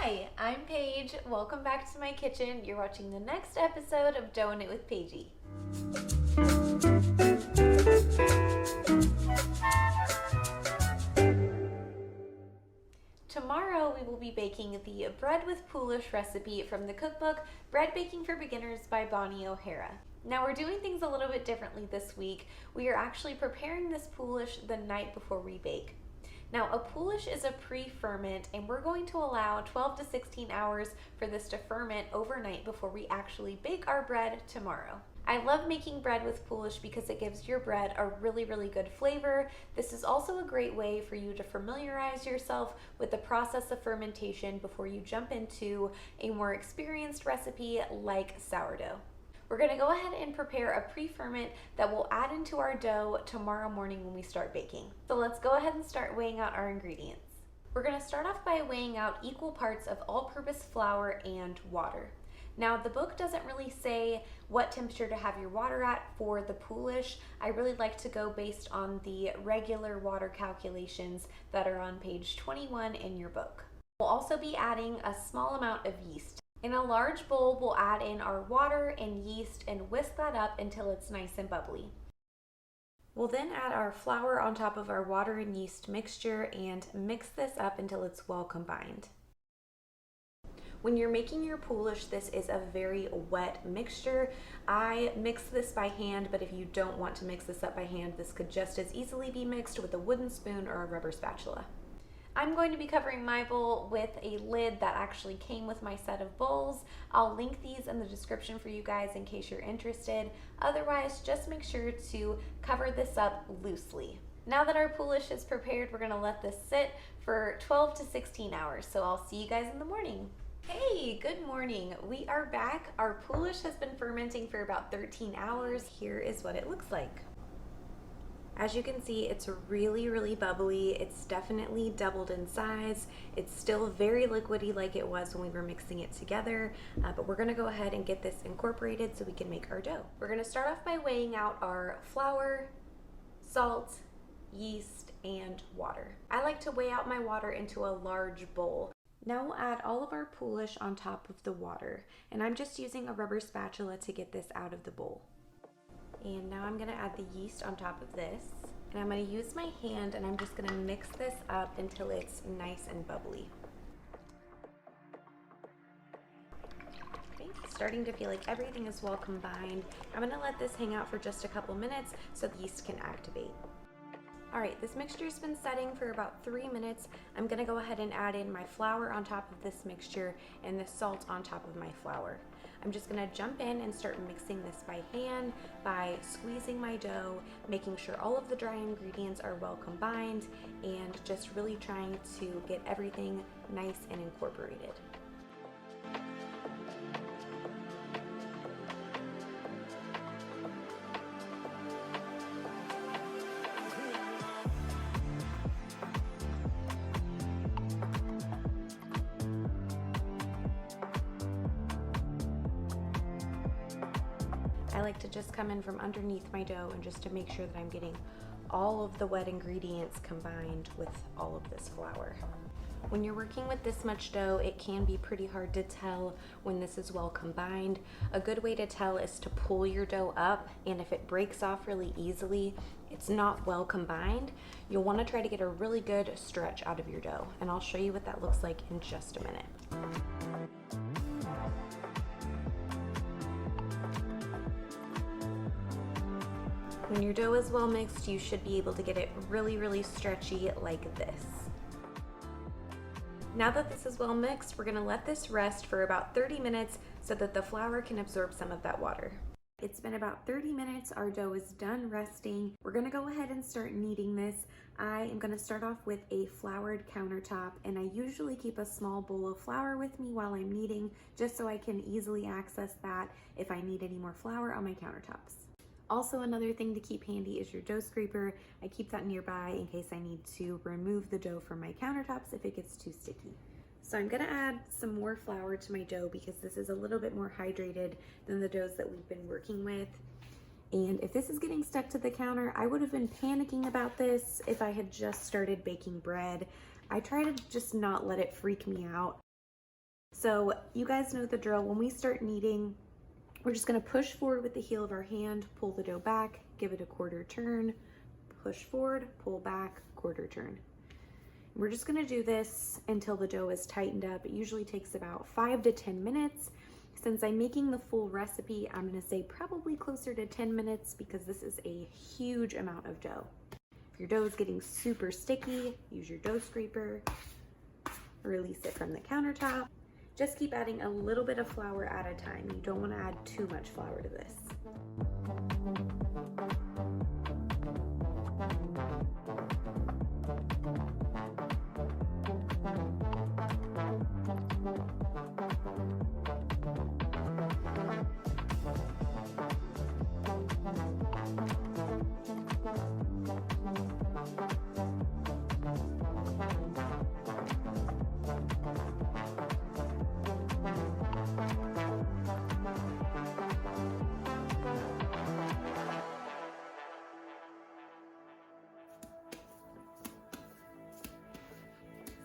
Hi, I'm Paige. Welcome back to my kitchen. You're watching the next episode of Doing It with Paigey. Tomorrow we will be baking the bread with Poolish recipe from the cookbook Bread Baking for Beginners by Bonnie Ohara. Now we're doing things a little bit differently this week. We are actually preparing this Poolish the night before we bake. Now a Poolish is a pre-ferment, and we're going to allow 12 to 16 hours for this to ferment overnight before we actually bake our bread tomorrow. I love making bread with Poolish because it gives your bread a really good flavor. This is also a great way for you to familiarize yourself with the process of fermentation before you jump into a more experienced recipe like sourdough. We're going to go ahead and prepare a pre-ferment that we'll add into our dough tomorrow morning when we start baking. So let's go ahead and start weighing out our ingredients. We're going to start off by weighing out equal parts of all-purpose flour and water. Now the book doesn't really say what temperature to have your water at for the Poolish. I really like to go based on the regular water calculations that are on page 21 in your book. We'll also be adding a small amount of yeast. In a large bowl, we'll add in our water and yeast and whisk that up until it's nice and bubbly. We'll then add our flour on top of our water and yeast mixture and mix this up until it's well combined. When you're making your Poolish, this is a very wet mixture. I mix this by hand, but if you don't want to mix this up by hand, this could just as easily be mixed with a wooden spoon or a rubber spatula. I'm going to be covering my bowl with a lid that actually came with my set of bowls. I'll link these in the description for you guys in case you're interested. Otherwise, just make sure to cover this up loosely. Now that our Poolish is prepared, we're gonna let this sit for 12 to 16 hours. So I'll see you guys in the morning. Hey, good morning. We are back. Our Poolish has been fermenting for about 13 hours. Here is what it looks like. As you can see, it's really bubbly. It's definitely doubled in size. It's still very liquidy like it was when we were mixing it together, but we're gonna go ahead and get this incorporated so we can make our dough. We're gonna start off by weighing out our flour, salt, yeast, and water. I like to weigh out my water into a large bowl. Now we'll add all of our Poolish on top of the water, and I'm just using a rubber spatula to get this out of the bowl. And now I'm gonna add the yeast on top of this, and I'm gonna use my hand and I'm just gonna mix this up until it's nice and bubbly. Okay, starting to feel like everything is well combined. I'm gonna let this hang out for just a couple minutes so the yeast can activate. All right, this mixture's been setting for about 3 minutes. I'm gonna go ahead and add in my flour on top of this mixture and the salt on top of my flour. I'm just gonna jump in and start mixing this by hand, by squeezing my dough, making sure all of the dry ingredients are well combined, and just really trying to get everything nice and incorporated. I like to just come in from underneath my dough and just to make sure that I'm getting all of the wet ingredients combined with all of this flour. When you're working with this much dough, it can be pretty hard to tell when this is well combined. A good way to tell is to pull your dough up, and if it breaks off really easily, it's not well combined. You'll want to try to get a really good stretch out of your dough, and I'll show you what that looks like in just a minute. When your dough is well mixed, you should be able to get it really stretchy like this. Now that this is well mixed, we're gonna let this rest for about 30 minutes so that the flour can absorb some of that water. It's been about 30 minutes, our dough is done resting. We're gonna go ahead and start kneading this. I am gonna start off with a floured countertop, and I usually keep a small bowl of flour with me while I'm kneading, just so I can easily access that if I need any more flour on my countertops. Also, another thing to keep handy is your dough scraper. I keep that nearby in case I need to remove the dough from my countertops if it gets too sticky. So I'm gonna add some more flour to my dough because this is a little bit more hydrated than the doughs that we've been working with. And if this is getting stuck to the counter, I would have been panicking about this if I had just started baking bread. I try to just not let it freak me out. So you guys know the drill. When we start kneading, we're just gonna push forward with the heel of our hand, pull the dough back, give it a quarter turn, push forward, pull back, quarter turn. We're just gonna do this until the dough is tightened up. It usually takes about 5 to 10 minutes. Since I'm making the full recipe, I'm gonna say probably closer to 10 minutes because this is a huge amount of dough. If your dough is getting super sticky, use your dough scraper, release it from the countertop. Just keep adding a little bit of flour at a time. You don't wanna add too much flour to this.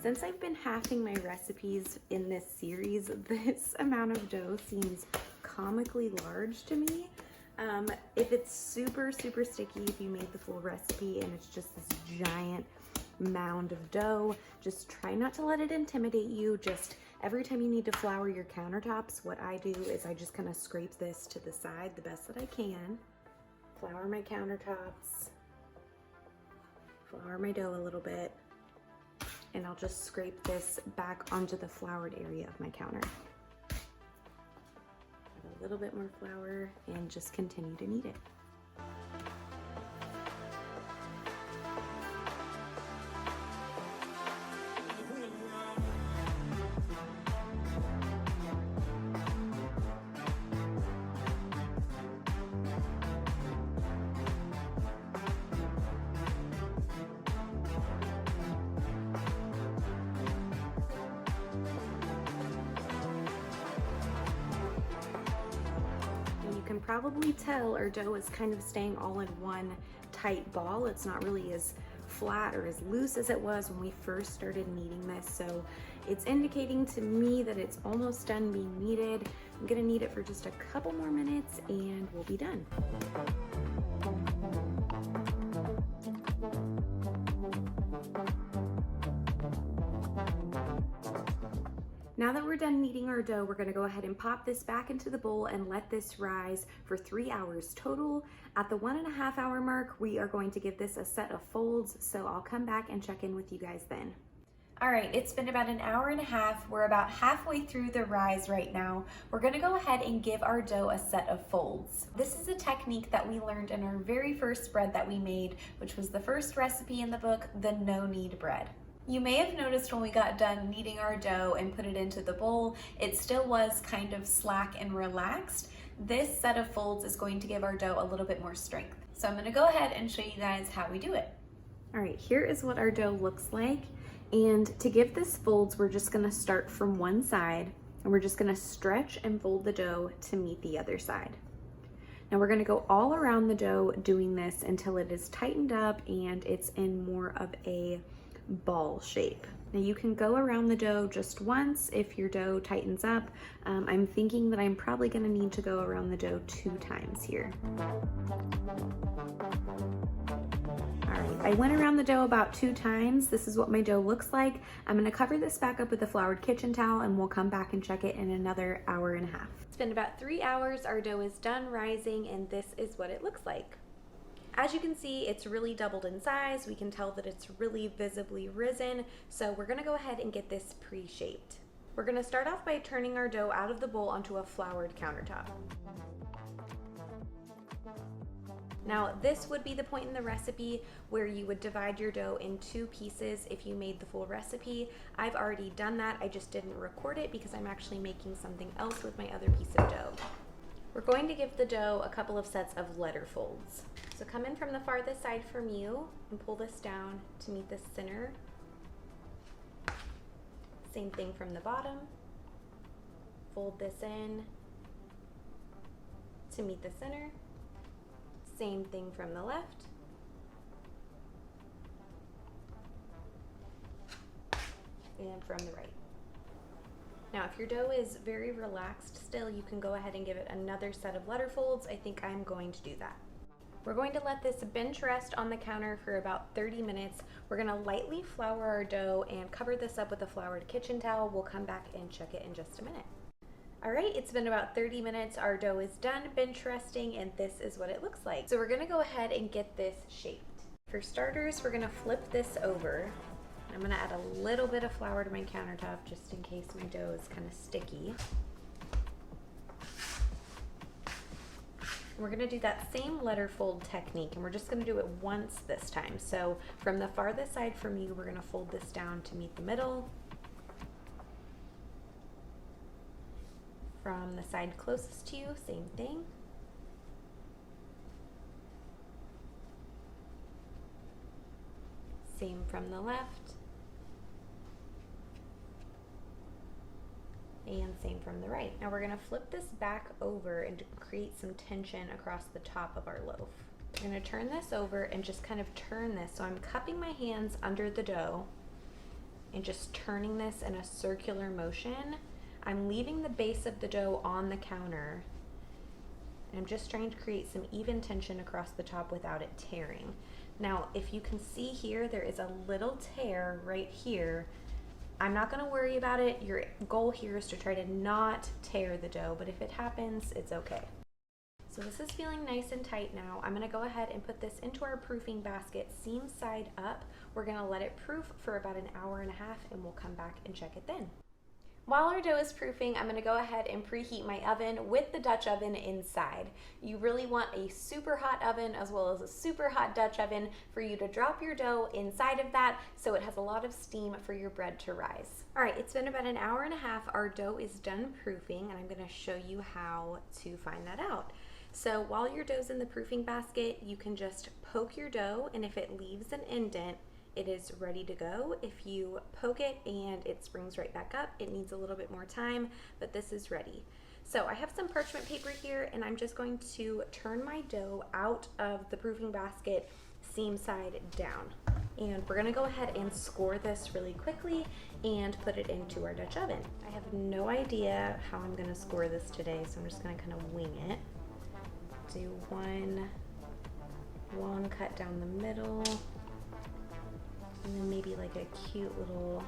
Since I've been halving my recipes in this series, this amount of dough seems comically large to me. If it's super sticky, if you made the full recipe and it's just this giant mound of dough, just try not to let it intimidate you. Just every time you need to flour your countertops, what I do is I just kind of scrape this to the side the best that I can, flour my countertops, flour my dough a little bit, and I'll just scrape this back onto the floured area of my counter. Add a little bit more flour and just continue to knead it. Can probably tell our dough is kind of staying all in one tight ball. It's not really as flat or as loose as it was when we first started kneading this. So it's indicating to me that it's almost done being kneaded. I'm gonna knead it for just a couple more minutes and we'll be done. Now that we're done kneading our dough, we're gonna go ahead and pop this back into the bowl and let this rise for 3 hours total. At the 1.5 hour mark, we are going to give this a set of folds, so I'll come back and check in with you guys then. All right, it's been about 1.5 hours. We're about halfway through the rise right now. We're gonna go ahead and give our dough a set of folds. This is a technique that we learned in our very first bread that we made, which was the first recipe in the book, the no knead bread. You may have noticed when we got done kneading our dough and put it into the bowl, it still was kind of slack and relaxed. This set of folds is going to give our dough a little bit more strength. So I'm gonna go ahead and show you guys how we do it. All right, here is what our dough looks like. And to give this folds, we're just gonna start from one side and we're just gonna stretch and fold the dough to meet the other side. Now we're gonna go all around the dough doing this until it is tightened up and it's in more of a ball shape. Now you can go around the dough just once if your dough tightens up. I'm thinking that I'm probably gonna need to go around the dough 2 times here. All right, I went around the dough about 2 times. This is what my dough looks like. I'm gonna cover this back up with a floured kitchen towel and we'll come back and check it in another 1.5 hours. It's been about 3 hours. Our dough is done rising and this is what it looks like. As you can see, it's really doubled in size. We can tell that it's really visibly risen. So we're gonna go ahead and get this pre-shaped. We're gonna start off by turning our dough out of the bowl onto a floured countertop. Now, this would be the point in the recipe where you would divide your dough in 2 pieces if you made the full recipe. I've already done that. I just didn't record it because I'm actually making something else with my other piece of dough. We're going to give the dough a couple of sets of letter folds. So come in from the farthest side from you and pull this down to meet the center. Same thing from the bottom. Fold this in to meet the center. Same thing from the left. And from the right. Now, if your dough is very relaxed still, you can go ahead and give it another set of letter folds. I think I'm going to do that. We're going to let this bench rest on the counter for about 30 minutes. We're gonna lightly flour our dough and cover this up with a floured kitchen towel. We'll come back and check it in just a minute. All right, it's been about 30 minutes. Our dough is done bench resting, and this is what it looks like. So we're gonna go ahead and get this shaped. For starters, we're gonna flip this over. I'm gonna add a little bit of flour to my countertop just in case my dough is kind of sticky. We're gonna do that same letter fold technique, and we're just gonna do it once this time. So from the farthest side from you, we're gonna fold this down to meet the middle. From the side closest to you, same thing. Same from the left. And same from the right. Now we're gonna flip this back over and create some tension across the top of our loaf. I'm gonna turn this over and just kind of turn this. So I'm cupping my hands under the dough and just turning this in a circular motion. I'm leaving the base of the dough on the counter. And I'm just trying to create some even tension across the top without it tearing. Now, if you can see here, there is a little tear right here. I'm not gonna worry about it. Your goal here is to try to not tear the dough, but if it happens, it's okay. So this is feeling nice and tight now. I'm gonna go ahead and put this into our proofing basket, seam side up. We're gonna let it proof for about an hour and a half, and we'll come back and check it then. While our dough is proofing, I'm gonna go ahead and preheat my oven with the Dutch oven inside. You really want a super hot oven as well as a super hot Dutch oven for you to drop your dough inside of that so it has a lot of steam for your bread to rise. All right, it's been about an hour and a half. Our dough is done proofing, and I'm gonna show you how to find that out. So while your dough's in the proofing basket, you can just poke your dough, and if it leaves an indent, it is ready to go. If you poke it and it springs right back up, it needs a little bit more time, but this is ready. So I have some parchment paper here, and I'm just going to turn my dough out of the proofing basket seam side down. And we're gonna go ahead and score this really quickly and put it into our Dutch oven. I have no idea how I'm gonna score this today, so I'm just gonna kind of wing it. Do one long cut down the middle, and then maybe like a cute little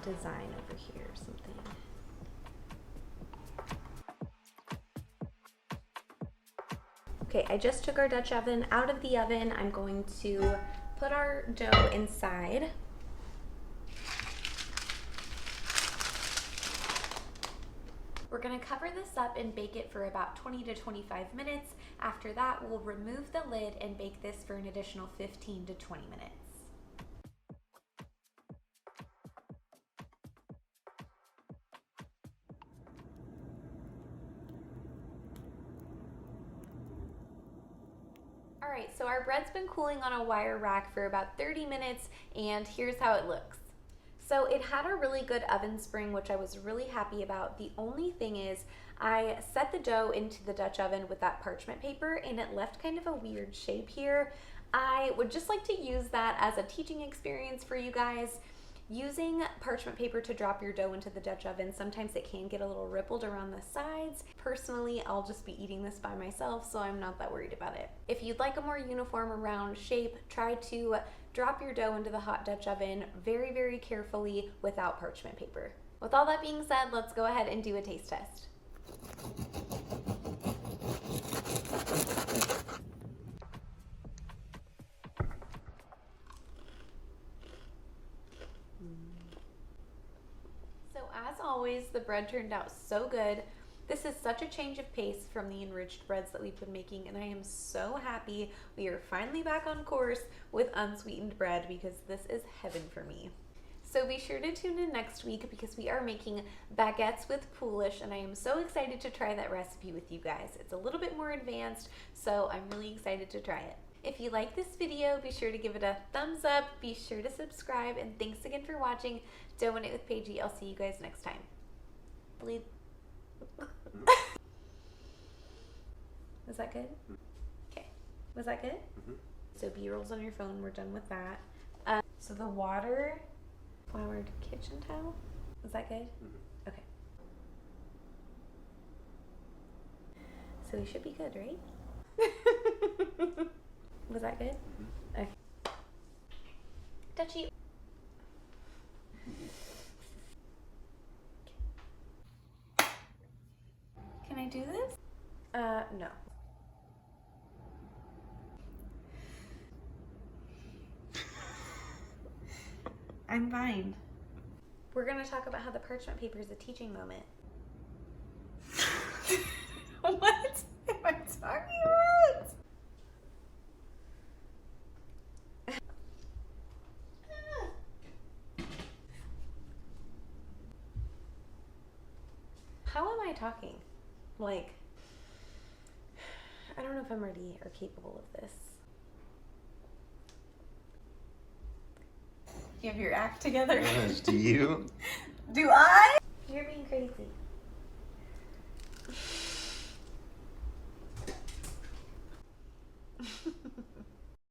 design over here or something. Okay, I just took our Dutch oven out of the oven. I'm going to put our dough inside. We're gonna cover this up and bake it for about 20 to 25 minutes. After that, we'll remove the lid and bake this for an additional 15 to 20 minutes. All right, so our bread's been cooling on a wire rack for about 30 minutes, and here's how it looks. So it had a really good oven spring, which I was really happy about. The only thing is I set the dough into the Dutch oven with that parchment paper, and it left kind of a weird shape here. I would just like to use that as a teaching experience for you guys. Using parchment paper to drop your dough into the Dutch oven, sometimes it can get a little rippled around the sides. Personally, I'll just be eating this by myself, so I'm not that worried about it. If you'd like a more uniform round shape, try to drop your dough into the hot Dutch oven very, very carefully without parchment paper. With all that being said, let's go ahead and do a taste test. So as always, the bread turned out so good. This is such a change of pace from the enriched breads that we've been making, and I am so happy we are finally back on course with unsweetened bread because this is heaven for me. So be sure to tune in next week because we are making baguettes with Poolish, and I am so excited to try that recipe with you guys. It's a little bit more advanced, so I'm really excited to try it. If you like this video, be sure to give it a thumbs up, be sure to subscribe, and thanks again for watching Doughing It with Paigey. I'll see you guys next time. Bleed. Was that good? Okay. Was that good? Mm-hmm. So B-rolls on your phone, we're done with that. So the water, floured kitchen towel. Is that good? Mm-hmm. Okay. So we should be good, right? Was that good? Mm-hmm. Okay. Touchy. Can I do this? No. I'm fine. We're going to talk about how the parchment paper is a teaching moment. What am I talking about? How am I talking? Like, I don't know if I'm ready or capable of this. You have your act together? Do you? Do I? You're being crazy.